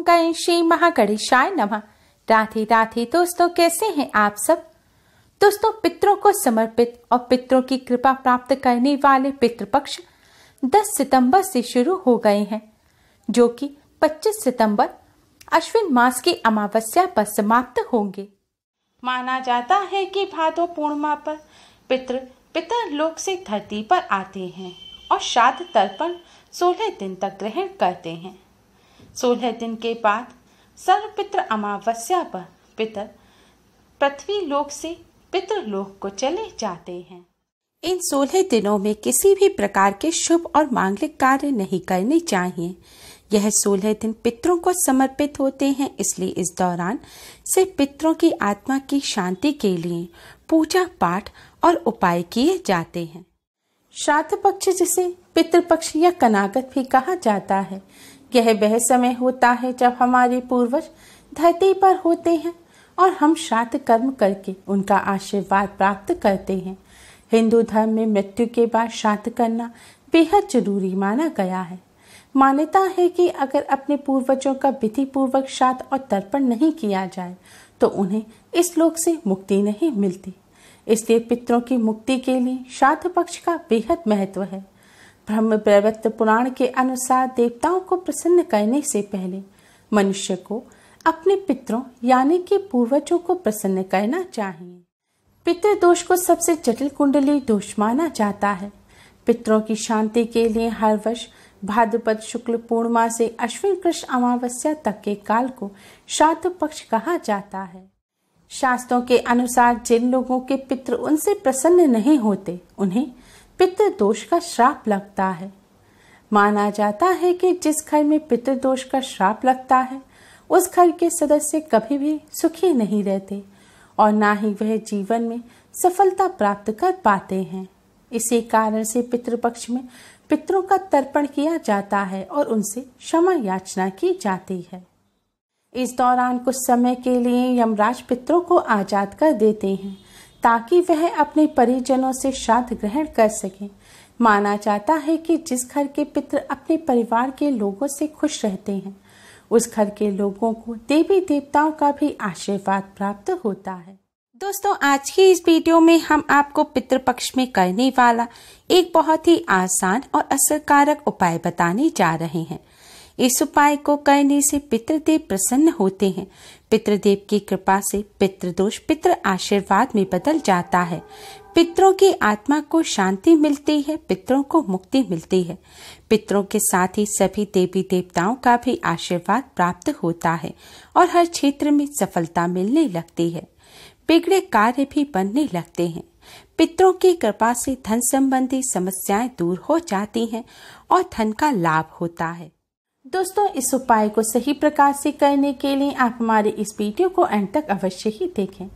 ओम गणेश श्री महागणेशाय नमः। राधे राधे दोस्तों, कैसे हैं आप सब। दोस्तों, पितरों को समर्पित और पितरों की कृपा प्राप्त करने वाले पितृपक्ष 10 सितंबर से शुरू हो गए हैं, जो कि 25 सितंबर अश्विन मास की अमावस्या पर समाप्त होंगे। माना जाता है कि भादो पूर्णिमा पर पितर लोक से धरती पर आते हैं और श्राद्ध तर्पण 16 दिन तक ग्रहण करते हैं। 16 दिन के बाद सर्वपितृ अमावस्या पर पितर पृथ्वी लोक से पितृलोक को चले जाते हैं। इन 16 दिनों में किसी भी प्रकार के शुभ और मांगलिक कार्य नहीं करने चाहिए। यह 16 दिन पितरों को समर्पित होते हैं, इसलिए इस दौरान से पितरों की आत्मा की शांति के लिए पूजा पाठ और उपाय किए जाते हैं। श्राद्ध पक्ष, जिसे पितृपक्ष या कनागत भी कहा जाता है, यह वह समय होता है जब हमारे पूर्वज धरती पर होते हैं और हम श्राद्ध कर्म करके उनका आशीर्वाद प्राप्त करते हैं। हिंदू धर्म में मृत्यु के बाद श्राद्ध करना बेहद जरूरी माना गया है। मान्यता है कि अगर अपने पूर्वजों का विधि पूर्वक श्राद्ध और तर्पण नहीं किया जाए तो उन्हें इस लोक से मुक्ति नहीं मिलती। इसलिए पितरों की मुक्ति के लिए श्राद्ध पक्ष का बेहद महत्व है। ब्रह्म वैवर्त पुराण के अनुसार देवताओं को प्रसन्न करने से पहले मनुष्य को अपने पितरों यानी कि पूर्वजों को प्रसन्न करना चाहिए। पितृदोष को सबसे जटिल कुंडली दोष माना जाता है। पितरों की शांति के लिए हर वर्ष भाद्रपद शुक्ल पूर्णिमा से अश्विन कृष्ण अमावस्या तक के काल को श्राद्ध पक्ष कहा जाता है। शास्त्रों के अनुसार जिन लोगों के पितृ उनसे प्रसन्न नहीं होते, उन्हें पितृदोष का श्राप लगता है। माना जाता है कि जिस घर में पितृदोष का श्राप लगता है, उस घर के सदस्य कभी भी सुखी नहीं रहते और ना ही वह जीवन में सफलता प्राप्त कर पाते हैं। इसी कारण से पितृपक्ष में पितरों का तर्पण किया जाता है और उनसे क्षमा याचना की जाती है। इस दौरान कुछ समय के लिए यमराज पितरों को आजाद कर देते हैं ताकि वह अपने परिजनों से श्राद्ध ग्रहण कर सकें। माना जाता है कि जिस घर के पितर अपने परिवार के लोगों से खुश रहते हैं, उस घर के लोगों को देवी देवताओं का भी आशीर्वाद प्राप्त होता है। दोस्तों, आज की इस वीडियो में हम आपको पितृपक्ष में करने वाला एक बहुत ही आसान और असरकारक उपाय बताने जा रहे हैं। इस उपाय को करने से पितृदेव प्रसन्न होते हैं। पितृदेव की कृपा से पितृदोष पितृ आशीर्वाद में बदल जाता है। पितरों की आत्मा को शांति मिलती है, पितरों को मुक्ति मिलती है। पितरों के साथ ही सभी देवी देवताओं का भी आशीर्वाद प्राप्त होता है और हर क्षेत्र में सफलता मिलने लगती है। बिगड़े कार्य भी बनने लगते हैं। पितरों की कृपा से धन संबंधी समस्याएं दूर हो जाती हैं और धन का लाभ होता है। दोस्तों, इस उपाय को सही प्रकार से करने के लिए आप हमारे इस वीडियो को अंत तक अवश्य ही देखें।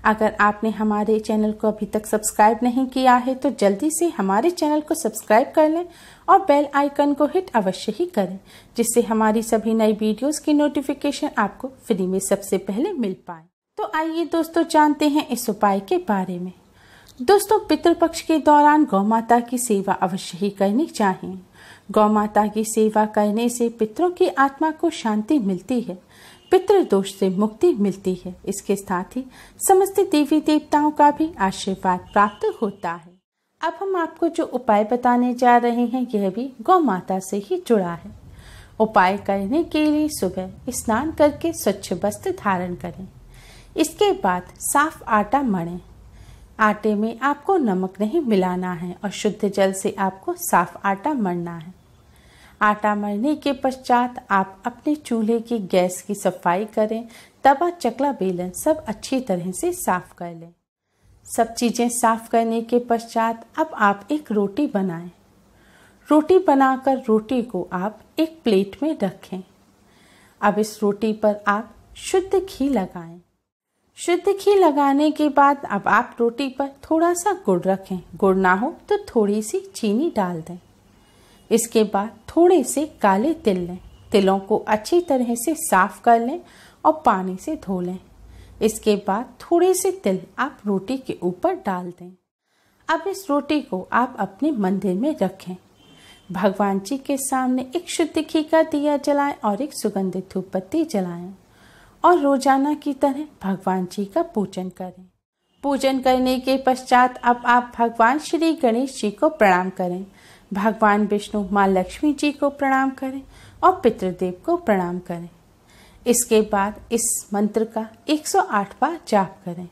अगर आपने हमारे चैनल को अभी तक सब्सक्राइब नहीं किया है तो जल्दी से हमारे चैनल को सब्सक्राइब कर लें और बेल आइकन को हिट अवश्य ही करें, जिससे हमारी सभी नई वीडियोस की नोटिफिकेशन आपको फ्री में सबसे पहले मिल पाए। तो आइए दोस्तों, जानते हैं इस उपाय के बारे में। दोस्तों, पितृपक्ष के दौरान गौ माता की सेवा अवश्य ही करनी चाहिए। गौ माता की सेवा करने से पितरों की आत्मा को शांति मिलती है, पितृदोष से मुक्ति मिलती है। इसके साथ ही समस्त देवी देवताओं का भी आशीर्वाद प्राप्त होता है। अब हम आपको जो उपाय बताने जा रहे हैं, यह भी गौ माता से ही जुड़ा है। उपाय करने के लिए सुबह स्नान करके स्वच्छ वस्त्र धारण करें। इसके बाद साफ आटा मढ़ें। आटे में आपको नमक नहीं मिलाना है और शुद्ध जल से आपको साफ आटा मढ़ना है। आटा मळने के पश्चात आप अपने चूल्हे की गैस की सफाई करें। तवा, चकला, बेलन सब अच्छी तरह से साफ कर लें। सब चीजें साफ करने के पश्चात अब आप एक रोटी बनाएं। रोटी बनाकर रोटी को आप एक प्लेट में रखें। अब इस रोटी पर आप शुद्ध घी लगाएं। शुद्ध घी लगाने के बाद अब आप रोटी पर थोड़ा सा गुड़ रखें। गुड़ ना हो तो थोड़ी सी चीनी डाल दें। इसके बाद थोड़े से काले तिल लें। तिलों को अच्छी तरह से साफ कर लें और पानी से धो लें। इसके बाद थोड़े से तिल आप रोटी के ऊपर डाल दें। अब इस रोटी को आप अपने मंदिर में रखें। भगवान जी के सामने एक शुद्ध घी का दिया जलाएं और एक सुगंधित धूप बत्ती जलाएं और रोजाना की तरह भगवान जी का पूजन करें। पूजन करने के पश्चात अब आप भगवान श्री गणेश जी को प्रणाम करें, भगवान विष्णु, माँ लक्ष्मी जी को प्रणाम करें और पितृदेव को प्रणाम करें। इसके बाद इस मंत्र का 108 बार जाप करें।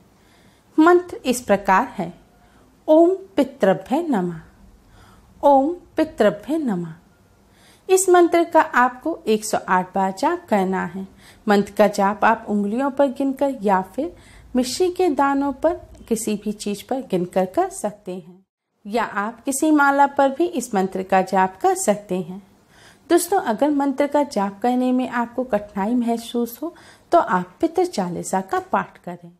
मंत्र इस प्रकार है, ओम पितृभ्य नमः, ओम पितृभ्य नमः। इस मंत्र का आपको 108 बार जाप करना है। मंत्र का जाप आप उंगलियों पर गिनकर या फिर मिश्री के दानों पर किसी भी चीज पर गिनकर कर सकते हैं, या आप किसी माला पर भी इस मंत्र का जाप कर सकते हैं। दोस्तों, अगर मंत्र का जाप करने में आपको कठिनाई महसूस हो तो आप पितृ चालीसा का पाठ करें।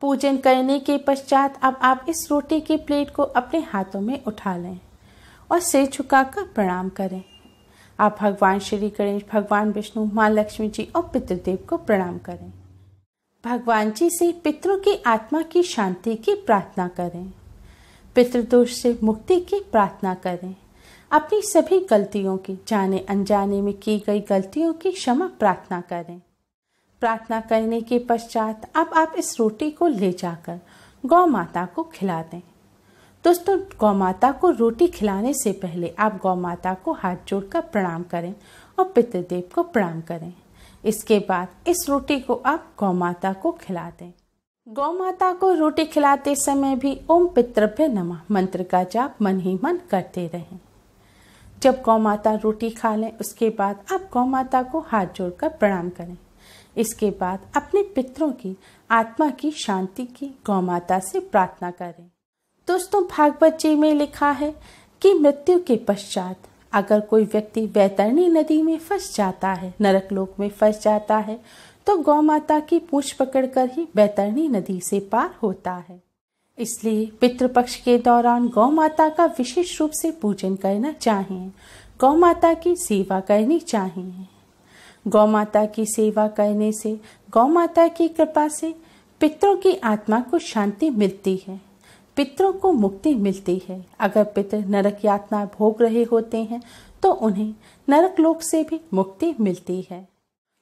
पूजन करने के पश्चात अब आप इस रोटी की प्लेट को अपने हाथों में उठा लें और सिर झुकाकर प्रणाम करें। आप भगवान श्री गणेश, भगवान विष्णु, माँ लक्ष्मी जी और पितृदेव को प्रणाम करें। भगवान जी से पितरों की आत्मा की शांति की प्रार्थना करें, पितृदोष से मुक्ति की प्रार्थना करें, अपनी सभी गलतियों की, जाने अनजाने में की गई गलतियों की क्षमा प्रार्थना करें। प्रार्थना करने के पश्चात अब आप इस रोटी को ले जाकर गौ माता को खिला दें। दोस्तों, गौ माता को रोटी खिलाने से पहले आप गौ माता को हाथ जोड़कर प्रणाम करें और पितृदेव को प्रणाम करें। इसके बाद इस रोटी को आप गौ माता को खिला दें। गौ माता को रोटी खिलाते समय भी ओम पितृभ्य नमः मंत्र का जाप मन ही मन करते रहें। जब गौ माता रोटी खा लें उसके बाद आप गौ माता को हाथ जोड़कर प्रणाम करें। इसके बाद अपने पितरों की आत्मा की शांति की गौ माता से प्रार्थना करें। दोस्तों, भागवत जी में लिखा है कि मृत्यु के पश्चात अगर कोई व्यक्ति वैतरणी नदी में फंस जाता है, नरक लोक में फंस जाता है, तो गौ माता की पूंछ पकड़कर ही वैतरणी नदी से पार होता है। इसलिए पितृपक्ष के दौरान गौ माता का विशेष रूप से पूजन करना चाहिए, गौ माता की सेवा करनी चाहिए। गौ माता की सेवा करने से, गौ माता की कृपा से पितरों की आत्मा को शांति मिलती है, पितरों को मुक्ति मिलती है। अगर पितर नरक यातना भोग रहे होते हैं तो उन्हें नरक लोक से भी मुक्ति मिलती है।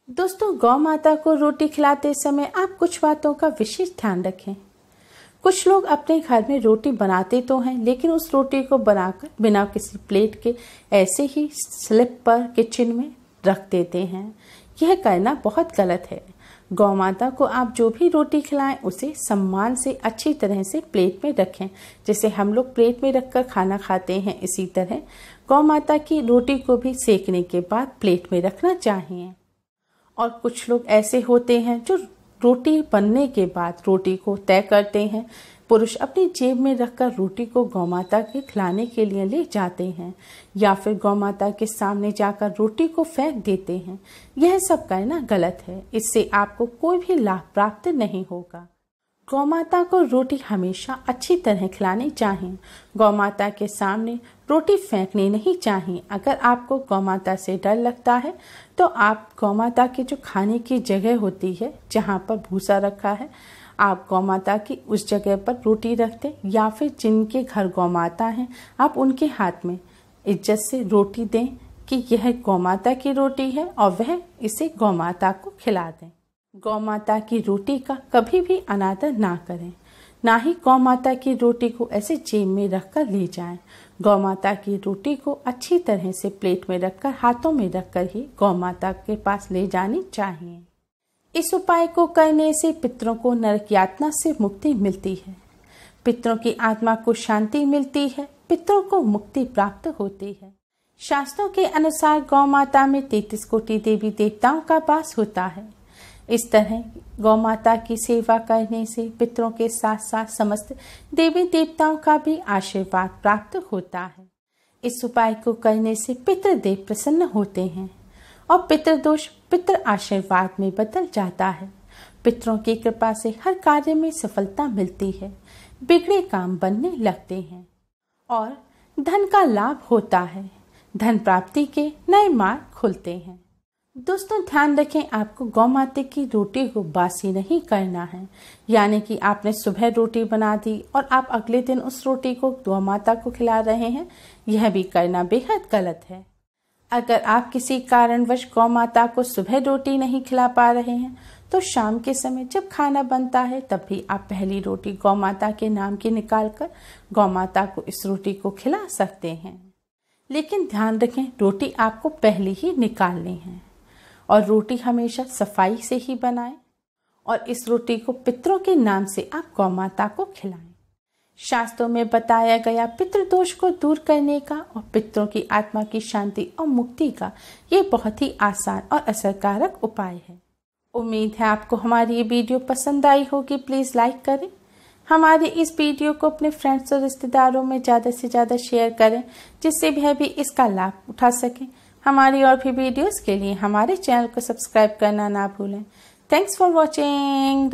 दोस्तों, गौ माता को रोटी खिलाते समय आप कुछ बातों का विशेष ध्यान रखें। कुछ लोग अपने घर में रोटी बनाते तो हैं, लेकिन उस रोटी को बनाकर बिना किसी प्लेट के ऐसे ही स्लिप पर किचन में रख देते हैं। यह करना बहुत गलत है। गौ माता को आप जो भी रोटी खिलाएं उसे सम्मान से अच्छी तरह से प्लेट में रखें। जैसे हम लोग प्लेट में रखकर खाना खाते हैं, इसी तरह गौ माता की रोटी को भी सेकने के बाद प्लेट में रखना चाहिए। और कुछ लोग ऐसे होते हैं जो रोटी बनने के बाद रोटी को तय करते हैं। पुरुष अपनी जेब में रखकर रोटी को गौ माता के खिलाने के लिए ले जाते हैं, या फिर गौ माता के सामने जाकर रोटी को फेंक देते हैं। यह सब करना गलत है। इससे आपको कोई भी लाभ प्राप्त नहीं होगा। गौ माता को रोटी हमेशा अच्छी तरह खिलानी चाहिए। गौ माता के सामने रोटी फेंकनी नहीं चाहिए। अगर आपको गौ माता से डर लगता है तो आप गौ माता की जो खाने की जगह होती है, जहाँ पर भूसा रखा है, आप गौ माता की उस जगह पर रोटी रख दें, या फिर जिनके घर गौ माता हैं आप उनके हाथ में इज्जत से रोटी दें कि यह गौ माता की रोटी है और वह इसे गौ माता को खिला दें। गौ माता की रोटी का कभी भी अनादर ना करें, ना ही गौ माता की रोटी को ऐसे जेब में रखकर ले जाएं। गौ माता की रोटी को अच्छी तरह से प्लेट में रखकर, हाथों में रखकर ही गौ माता के पास ले जानी चाहिए। इस उपाय को करने से पितरों को नरक यातना से मुक्ति मिलती है, पितरों की आत्मा को शांति मिलती है, पितरों को मुक्ति प्राप्त होती है। शास्त्रों के अनुसार गौ माता में 33 कोटि देवी देवताओं का वास होता है। इस तरह गौ माता की सेवा करने से पितरों के साथ साथ समस्त देवी देवताओं का भी आशीर्वाद प्राप्त होता है। इस उपाय को करने से पितृदेव प्रसन्न होते हैं और पितृदोष पितृ आशीर्वाद में बदल जाता है। पितरों की कृपा से हर कार्य में सफलता मिलती है, बिगड़े काम बनने लगते हैं और धन का लाभ होता है। धन प्राप्ति के नए मार्ग खुलते हैं। दोस्तों ध्यान रखें, आपको गौ माता की रोटी को बासी नहीं करना है। यानी कि आपने सुबह रोटी बना दी और आप अगले दिन उस रोटी को गौ माता को खिला रहे हैं, यह भी करना बेहद गलत है। अगर आप किसी कारणवश गौ माता को सुबह रोटी नहीं खिला पा रहे हैं तो शाम के समय जब खाना बनता है तब भी आप पहली रोटी गौ माता के नाम की निकालकर गौ माता को इस रोटी को खिला सकते हैं। लेकिन ध्यान रखें, रोटी आपको पहले ही निकालनी है और रोटी हमेशा सफाई से ही बनाएं और इस रोटी को पितरों के नाम से आप गौ माता को खिलाएं। शास्त्रों में बताया गया पितृदोष को दूर करने का और पितरों की आत्मा की शांति और मुक्ति का ये बहुत ही आसान और असरकारक उपाय है। उम्मीद है आपको हमारी ये वीडियो पसंद आई होगी। प्लीज़ लाइक करें, हमारे इस वीडियो को अपने फ्रेंड्स और रिश्तेदारों में ज़्यादा से ज़्यादा शेयर करें जिससे वह भी इसका लाभ उठा सकें। हमारी और भी वीडियोस के लिए हमारे चैनल को सब्सक्राइब करना ना भूलें। Thanks for watching.